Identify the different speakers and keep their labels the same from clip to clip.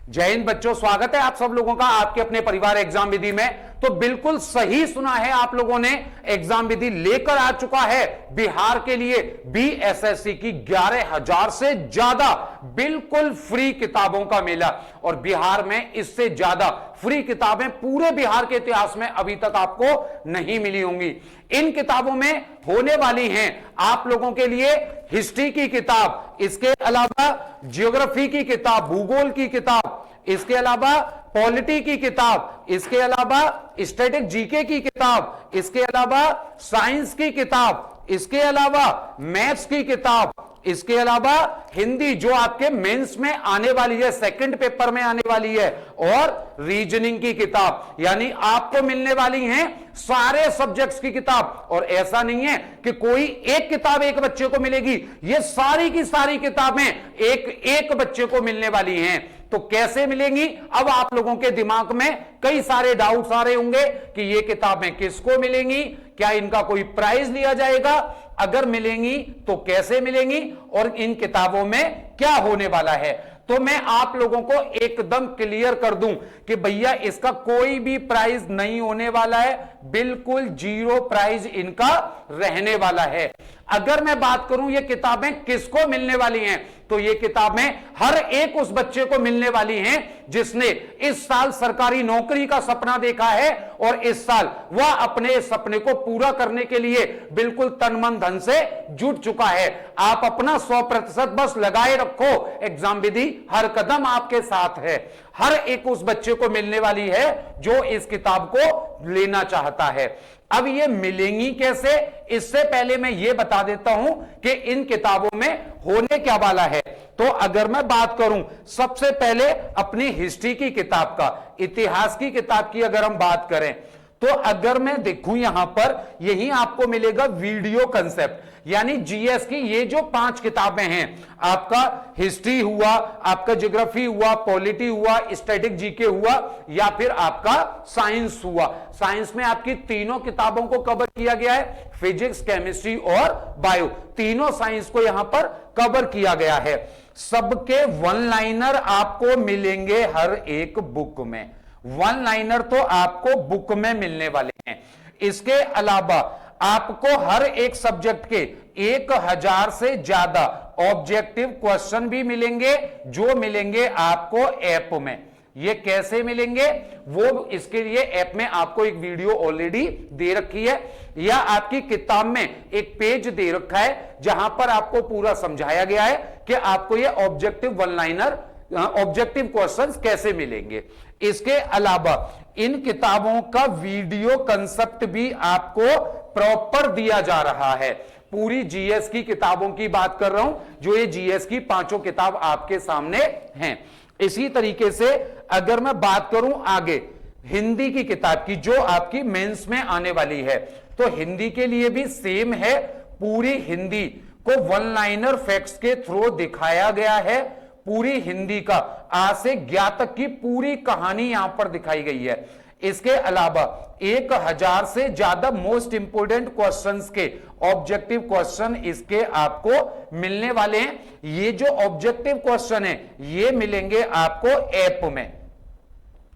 Speaker 1: जय हिंद बच्चों, स्वागत है आप सब लोगों का आपके अपने परिवार एग्जाम विधि में। तो बिल्कुल सही सुना है आप लोगों ने, एग्जाम विधि लेकर आ चुका है बिहार के लिए बीएसएससी की 11,000 से ज्यादा बिल्कुल फ्री किताबों का मेला। और बिहार में इससे ज्यादा फ्री किताबें पूरे बिहार के इतिहास में अभी तक आपको नहीं मिली होंगी। इन किताबों में होने वाली हैं आप लोगों के लिए हिस्ट्री की किताब, इसके अलावा ज्योग्राफी की किताब, भूगोल की किताब, इसके अलावा पॉलिटी की किताब, इसके अलावा स्टैटिक जीके की किताब, इसके अलावा साइंस की किताब, इसके अलावा मैथ्स की किताब, इसके अलावा हिंदी जो आपके मेंस में आने वाली है, सेकंड पेपर में आने वाली है, और रीजनिंग की किताब। यानी आपको मिलने वाली हैं सारे सब्जेक्ट्स की किताब। और ऐसा नहीं है कि कोई एक किताब एक बच्चे को मिलेगी, ये सारी की सारी किताबें एक एक बच्चे को मिलने वाली हैं। तो कैसे मिलेंगी? अब आप लोगों के दिमाग में कई सारे डाउट्स आ रहे होंगे कि ये किताबें किसको मिलेंगी, क्या इनका कोई प्राइज लिया जाएगा, अगर मिलेंगी तो कैसे मिलेंगी, और इन किताबों में क्या होने वाला है। तो मैं आप लोगों को एकदम क्लियर कर दूं कि भैया इसका कोई भी प्राइज नहीं होने वाला है, बिल्कुल जीरो प्राइज इनका रहने वाला है। अगर मैं बात करूं ये किताबें किसको मिलने वाली हैं, तो ये किताबें हर एक उस बच्चे को मिलने वाली हैं जिसने इस साल सरकारी नौकरी का सपना देखा है और इस साल वह अपने सपने को पूरा करने के लिए बिल्कुल तन मन धन से जुट चुका है। आप अपना 100% बस लगाए रखो, एग्जाम विधि हर कदम आपके साथ है। हर एक उस बच्चे को मिलने वाली है जो इस किताब को लेना चाहता है। अब ये मिलेंगी कैसे, इससे पहले मैं ये बता देता हूं कि इन किताबों में होने क्या वाला है। तो अगर मैं बात करूं सबसे पहले अपनी हिस्ट्री की किताब का, इतिहास की किताब की अगर हम बात करें, तो अगर मैं देखूं यहां पर यही आपको मिलेगा वीडियो कंसेप्ट, यानी जीएस की ये जो 5 किताबें हैं, आपका हिस्ट्री हुआ, आपका ज्योग्राफी हुआ, पॉलिटी हुआ, स्टैटिक जीके हुआ, या फिर आपका साइंस हुआ। साइंस में आपकी तीनों किताबों को कवर किया गया है, फिजिक्स, केमिस्ट्री और बायो, तीनों साइंस को यहां पर कवर किया गया है। सबके वन लाइनर आपको मिलेंगे हर एक बुक में, वन लाइनर तो आपको बुक में मिलने वाले हैं। इसके अलावा आपको हर एक सब्जेक्ट के 1,000 से ज्यादा ऑब्जेक्टिव क्वेश्चन भी मिलेंगे, जो मिलेंगे आपको ऐप में। ये कैसे मिलेंगे, वो इसके लिए ऐप में आपको एक वीडियो ऑलरेडी दे रखी है, या आपकी किताब में एक पेज दे रखा है जहां पर आपको पूरा समझाया गया है कि आपको ये objective one liner objective questions कैसे मिलेंगे। इसके अलावा इन किताबों का वीडियो कंसेप्ट भी आपको प्रॉपर दिया जा रहा है। पूरी जीएस की किताबों की बात कर रहा हूं, जो ये जीएस की 5 किताब आपके सामने हैं। इसी तरीके से अगर मैं बात करूं आगे हिंदी की किताब की, जो आपकी मेंस में आने वाली है, तो हिंदी के लिए भी सेम है। पूरी हिंदी को वन लाइनर फैक्ट्स के थ्रू दिखाया गया है। पूरी हिंदी का आ से ज्ञा तक की पूरी कहानी यहां पर दिखाई गई है। इसके अलावा 1,000 से ज्यादा मोस्ट इंपोर्टेंट क्वेश्चंस के ऑब्जेक्टिव क्वेश्चन इसके आपको मिलने वाले हैं। ये जो ऑब्जेक्टिव क्वेश्चन है ये मिलेंगे आपको ऐप में।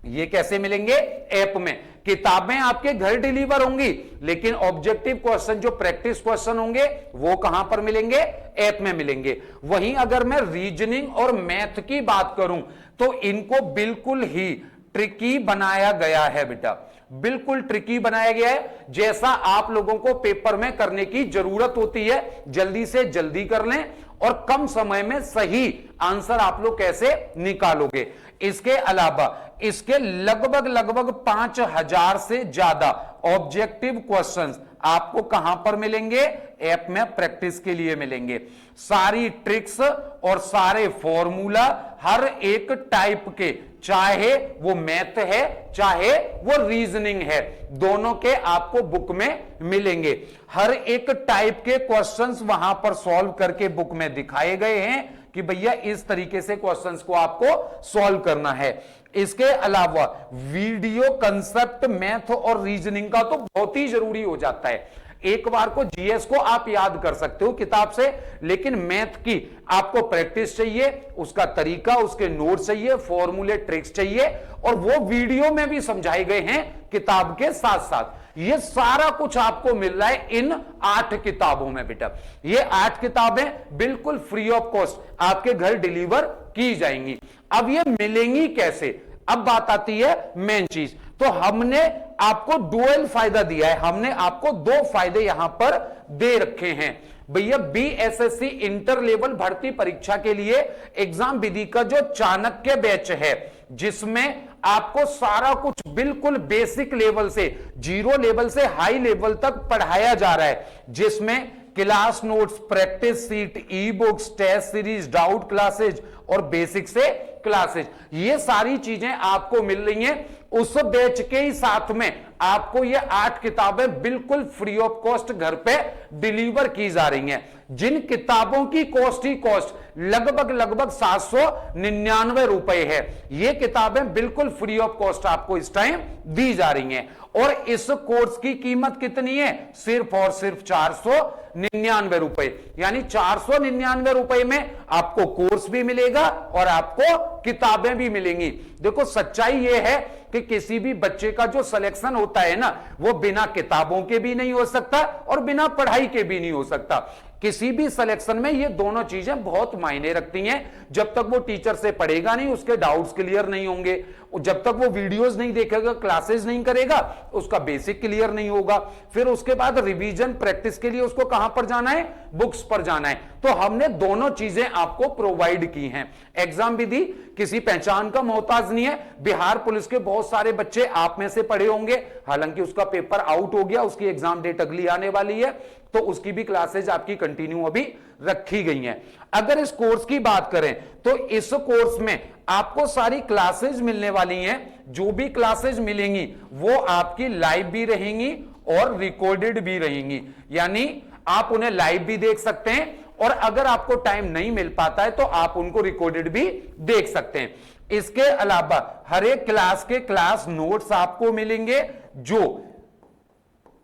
Speaker 1: ये कैसे मिलेंगे? ऐप में। किताबें आपके घर डिलीवर होंगी, लेकिन ऑब्जेक्टिव क्वेश्चन जो प्रैक्टिस क्वेश्चन होंगे वो कहां पर मिलेंगे? ऐप में मिलेंगे। वहीं अगर मैं रीजनिंग और मैथ की बात करूं तो इनको बिल्कुल ही ट्रिकी बनाया गया है बेटा, बिल्कुल ट्रिकी बनाया गया है। जैसा आप लोगों को पेपर में करने की जरूरत होती है, जल्दी से जल्दी कर लें और कम समय में सही आंसर आप लोग कैसे निकालोगे। इसके अलावा इसके लगभग 5,000 से ज्यादा ऑब्जेक्टिव क्वेश्चंस आपको कहां पर मिलेंगे? ऐप में प्रैक्टिस के लिए मिलेंगे। सारी ट्रिक्स और सारे फॉर्मूला हर एक टाइप के, चाहे वो मैथ है चाहे वो रीजनिंग है, दोनों के आपको बुक में मिलेंगे। हर एक टाइप के क्वेश्चंस वहां पर सॉल्व करके बुक में दिखाए गए हैं कि भैया इस तरीके से क्वेश्चंस को आपको सॉल्व करना है। इसके अलावा वीडियो कंसेप्ट मैथ और रीजनिंग का तो बहुत ही जरूरी हो जाता है। एक बार को जीएस को आप याद कर सकते हो किताब से, लेकिन मैथ की आपको प्रैक्टिस चाहिए, उसका तरीका, उसके नोट चाहिए, फॉर्मूले, ट्रिक्स चाहिए, और वो वीडियो में भी समझाए गए हैं किताब के साथ साथ। ये सारा कुछ आपको मिल रहा है इन 8 किताबों में बेटा। ये 8 किताबें बिल्कुल फ्री ऑफ कॉस्ट आपके घर डिलीवर की जाएंगी। अब ये मिलेंगी कैसे, अब बात आती है मेन चीज। तो हमने आपको डुअल फायदा दिया है, हमने आपको 2 फायदे यहां पर दे रखे हैं भैया। बीएसएससी इंटर लेवल भर्ती परीक्षा के लिए एग्जाम विधि का जो चाणक्य बैच है, जिसमें आपको सारा कुछ बिल्कुल बेसिक लेवल से, 0 लेवल से हाई लेवल तक पढ़ाया जा रहा है, जिसमें class notes, practice sheet, e books, test series, doubt classes और बेसिक से क्लासेज, ये सारी चीजें आपको मिल रही हैं। उस बैच के ही साथ में आपको ये 8 किताबें बिल्कुल फ्री ऑफ कॉस्ट घर पे डिलीवर की जा रही हैं, जिन किताबों की कॉस्ट ही कॉस्ट लगभग 799 रुपए है। ये किताबें बिल्कुल फ्री ऑफ कॉस्ट आपको इस टाइम दी जा रही हैं। और इस कोर्स की कीमत कितनी है, सिर्फ और सिर्फ 499 रुपए। यानी 499 रुपए में आपको कोर्स भी मिलेगा और आपको किताबें भी मिलेंगी। देखो सच्चाई यह है कि किसी भी बच्चे का जो सिलेक्शन होता है ना, वो बिना किताबों के भी नहीं हो सकता और बिना पढ़ाई के भी नहीं हो सकता। किसी भी सिलेक्शन में ये दोनों चीजें बहुत मायने रखती हैं। जब तक वो टीचर से पढ़ेगा नहीं, उसके डाउट्स क्लियर नहीं होंगे, जब तक वो वीडियोस नहीं देखेगा, क्लासेस नहीं करेगा, उसका बेसिक क्लियर नहीं होगा। फिर उसके बाद रिवीजन प्रैक्टिस के लिए उसको कहां पर जाना है, बुक्स पर जाना है। तो हमने दोनों चीजें आपको प्रोवाइड की हैं। एग्जाम विधि किसी पहचान का मोहताज नहीं है। बिहार पुलिस के बहुत सारे बच्चे आप में से पढ़े होंगे, हालांकि उसका पेपर आउट हो गया, उसकी एग्जाम डेट अगली आने वाली है, तो उसकी भी क्लासेज आपकी कंटिन्यू अभी रखी गई हैं। अगर इस कोर्स की बात करें तो इस कोर्स में आपको सारी क्लासेज मिलने वाली हैं। जो भी क्लासेज मिलेंगी वो आपकी लाइव भी रहेंगी और रिकॉर्डेड भी रहेंगी, यानी आप उन्हें लाइव भी देख सकते हैं, और अगर आपको टाइम नहीं मिल पाता है तो आप उनको रिकॉर्डेड भी देख सकते हैं। इसके अलावा हर एक क्लास के क्लास नोट्स आपको मिलेंगे, जो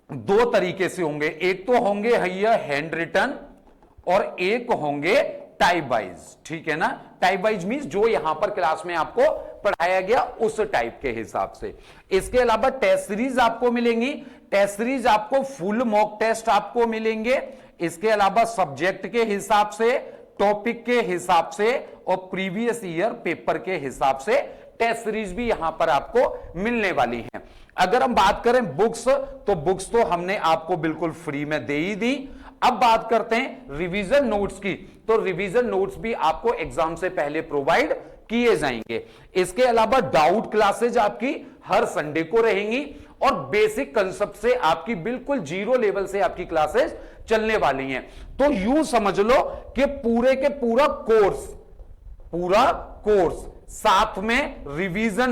Speaker 1: 2 तरीके से होंगे। एक तो होंगे भैया हैंड रिटन और एक होंगे टाइप वाइज, ठीक है ना। टाइप वाइज मींस जो यहां पर क्लास में आपको पढ़ाया गया उस टाइप के हिसाब से। इसके अलावा टेस्ट सीरीज आपको मिलेंगी। टेस्ट सीरीज आपको फुल मॉक टेस्ट आपको मिलेंगे। इसके अलावा सब्जेक्ट के हिसाब से, टॉपिक के हिसाब से और प्रीवियस ईयर पेपर के हिसाब से टेस्ट सीरीज भी यहां पर आपको मिलने वाली है। अगर हम बात करें बुक्स, तो बुक्स तो हमने आपको बिल्कुल फ्री में दे ही दी। अब बात करते हैं रिवीजन नोट्स की, तो रिवीजन नोट्स भी आपको एग्जाम से पहले प्रोवाइड किए जाएंगे। इसके अलावा डाउट क्लासेज आपकी हर संडे को रहेंगी और बेसिक कंसेप्ट से आपकी बिल्कुल 0 लेवल से आपकी क्लासेज चलने वाली हैं। तो यूं समझ लो कि पूरे के पूरा कोर्स साथ में रिवीजन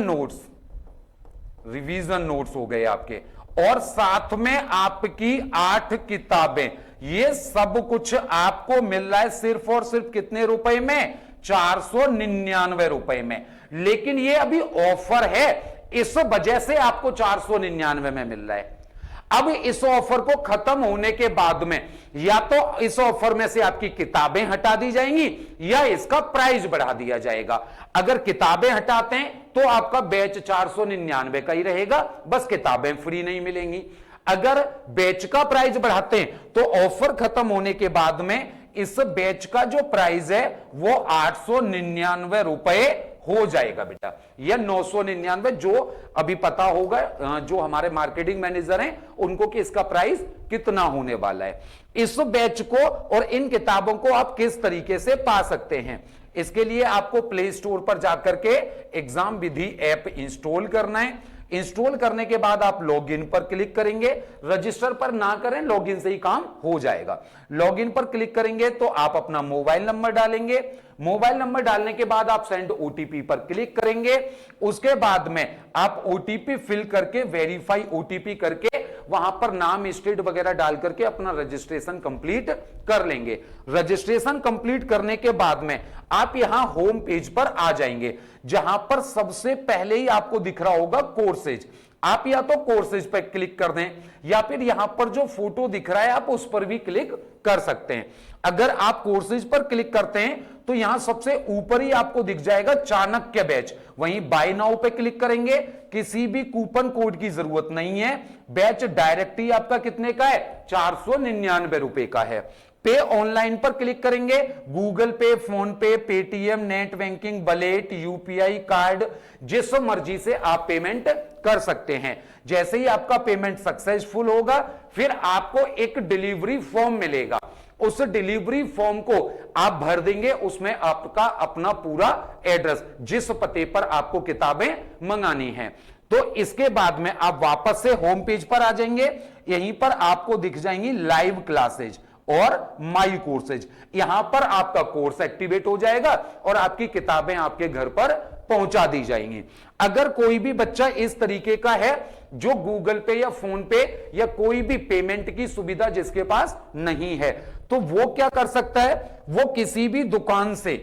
Speaker 1: नोट्स हो गए आपके, और साथ में आपकी 8 किताबें। ये सब कुछ आपको मिल रहा है सिर्फ और सिर्फ कितने रुपए में, 499 रुपए में। लेकिन ये अभी ऑफर है, इस वजह से आपको 499 में मिल रहा है। अब इस ऑफर को खत्म होने के बाद में या तो इस ऑफर में से आपकी किताबें हटा दी जाएंगी या इसका प्राइस बढ़ा दिया जाएगा। अगर किताबें हटाते हैं तो आपका बैच 499 का ही रहेगा, बस किताबें फ्री नहीं मिलेंगी। अगर बैच का प्राइस बढ़ाते हैं तो ऑफर खत्म होने के बाद में इस बैच का जो प्राइस है वो 899 रुपए हो जाएगा बेटा, या 999, जो अभी पता होगा जो हमारे मार्केटिंग मैनेजर हैं उनको कि इसका प्राइस कितना होने वाला है। इस बैच को और इन किताबों को आप किस तरीके से पा सकते हैं, इसके लिए आपको प्ले स्टोर पर जाकर के एग्जाम विधि ऐप इंस्टॉल करना है। इंस्टॉल करने के बाद आप लॉगिन पर क्लिक करेंगे। रजिस्टर पर ना करें, लॉगिन से ही काम हो जाएगा। लॉगिन पर क्लिक करेंगे तो आप अपना मोबाइल नंबर डालेंगे। मोबाइल नंबर डालने के बाद आप सेंड ओटीपी पर क्लिक करेंगे। उसके बाद में आप ओटीपी फिल करके, वेरीफाई ओटीपी करके, वहां पर नाम, स्टेट वगैरह डाल करके अपना रजिस्ट्रेशन कंप्लीट कर लेंगे। रजिस्ट्रेशन कंप्लीट करने के बाद में आप यहां होम पेज पर आ जाएंगे, जहां पर सबसे पहले ही आपको दिख रहा होगा कोर्सेज। आप या तो कोर्सेज पर क्लिक कर दें या फिर यहां पर जो फोटो दिख रहा है आप उस पर भी क्लिक कर सकते हैं। अगर आप कोर्सेज पर क्लिक करते हैं तो यहां सबसे ऊपर ही आपको दिख जाएगा चाणक्य बैच, वहीं बाय नाउ पे क्लिक करेंगे, किसी भी कूपन कोड की जरूरत नहीं है, बैच डायरेक्ट ही आपका कितने का है, 499 रुपए का है। पे ऑनलाइन पर क्लिक करेंगे, गूगल पे, फोन पे, Paytm, net banking, wallet, UPI card, जिस मर्जी से आप पेमेंट कर सकते हैं। जैसे ही आपका पेमेंट सक्सेसफुल होगा फिर आपको एक डिलीवरी फॉर्म मिलेगा, उस डिलीवरी फॉर्म को आप भर देंगे, उसमें आपका अपना पूरा एड्रेस, जिस पते पर आपको किताबें मंगानी हैं। तो इसके बाद में आप वापस से होम पेज पर आ जाएंगे, यहीं पर आपको दिख जाएंगी लाइव क्लासेज और माई कोर्सेज, यहां पर आपका कोर्स एक्टिवेट हो जाएगा और आपकी किताबें आपके घर पर पहुंचा दी जाएंगी। अगर कोई भी बच्चा इस तरीके का है जो गूगल पे या फोन पे या कोई भी पेमेंट की सुविधा जिसके पास नहीं है, तो वो क्या कर सकता है, वो किसी भी दुकान से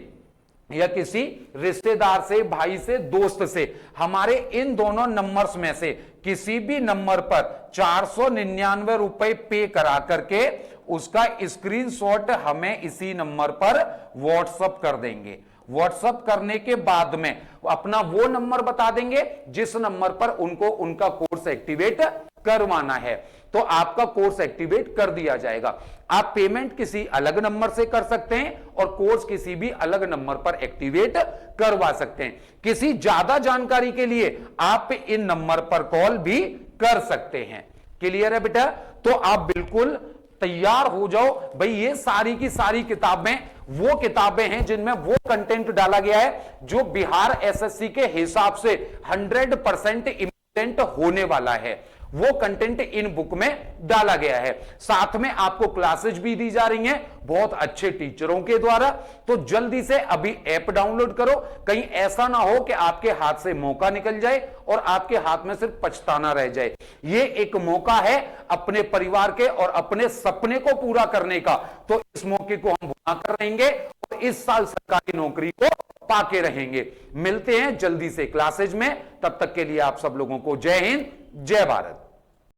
Speaker 1: या किसी रिश्तेदार से, भाई से, दोस्त से हमारे इन दोनों नंबर्स में से किसी भी नंबर पर 499 रुपए पे करा करके उसका स्क्रीनशॉट हमें इसी नंबर पर व्हाट्सएप कर देंगे। व्हाट्सएप करने के बाद में अपना वो नंबर बता देंगे जिस नंबर पर उनको उनका कोर्स एक्टिवेट करवाना है, तो आपका कोर्स एक्टिवेट कर दिया जाएगा। आप पेमेंट किसी अलग नंबर से कर सकते हैं और कोर्स किसी भी अलग नंबर पर एक्टिवेट करवा सकते हैं। किसी ज्यादा जानकारी के लिए आप इन नंबर पर कॉल भी कर सकते हैं। क्लियर है बेटा? तो आप बिल्कुल तैयार हो जाओ भाई, ये सारी की सारी किताबें वो किताबें हैं जिनमें वो कंटेंट डाला गया है जो बिहार एसएससी के हिसाब से 100% इंपोर्टेंट होने वाला है। वो कंटेंट इन बुक में डाला गया है। साथ में आपको क्लासेज भी दी जा रही हैं बहुत अच्छे टीचरों के द्वारा। तो जल्दी से अभी ऐप डाउनलोड करो, कहीं ऐसा ना हो कि आपके हाथ से मौका निकल जाए और आपके हाथ में सिर्फ पछताना रह जाए। ये एक मौका है अपने परिवार के और अपने सपने को पूरा करने का, तो इस मौके को हम भुला कर रहेंगे और इस साल सरकारी नौकरी को पाके रहेंगे। मिलते हैं जल्दी से क्लासेज में, तब तक के लिए आप सब लोगों को जय हिंद, जय भारत।